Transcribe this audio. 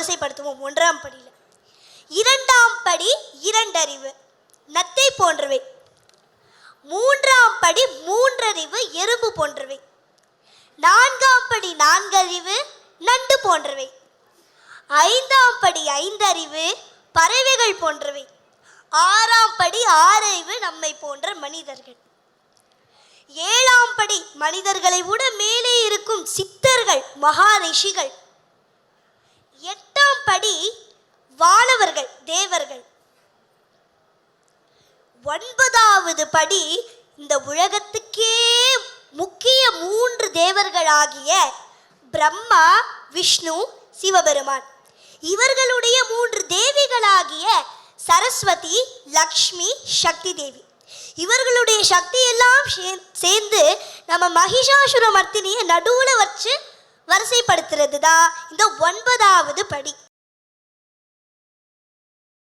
வரிசைப்படுத்துவோம். 1ஆம் படியில் 2ஆம் படி 2 அறிவு நத்தை போன்றவை. 3ஆம் படி 3 அறிவு எறும்பு போன்றவை. 4ஆம் படி 4 அறிவு நண்டு போன்றவை. 5ஆம் படி 5 அறிவு பறவைகள் போன்றவை. 6ஆம் படி 6 அறிவு நம்மை போன்ற மனிதர்கள். 7ஆம் படி மனிதர்களை விட மேலே இருக்கும் சித்தர்கள் மகா ரிஷிகள். 8ஆம் படி வானவர்கள் தேவர்கள். 9வது படி இந்த உலகத்துக்கே முக்கிய 3 தேவர்களாகிய பிரம்மா, விஷ்ணு, சிவபெருமான். இவர்களுடைய 3 தேவிகளாகிய சரஸ்வதி, லக்ஷ்மி, சக்தி தேவி. இவர்களுடைய சக்தி எல்லாம் சேர்ந்து நம்ம மகிஷாசுர மர்த்தினியை நடுவில் வச்சு வரிசைப்படுத்துறது தான் இந்த 9வது படி.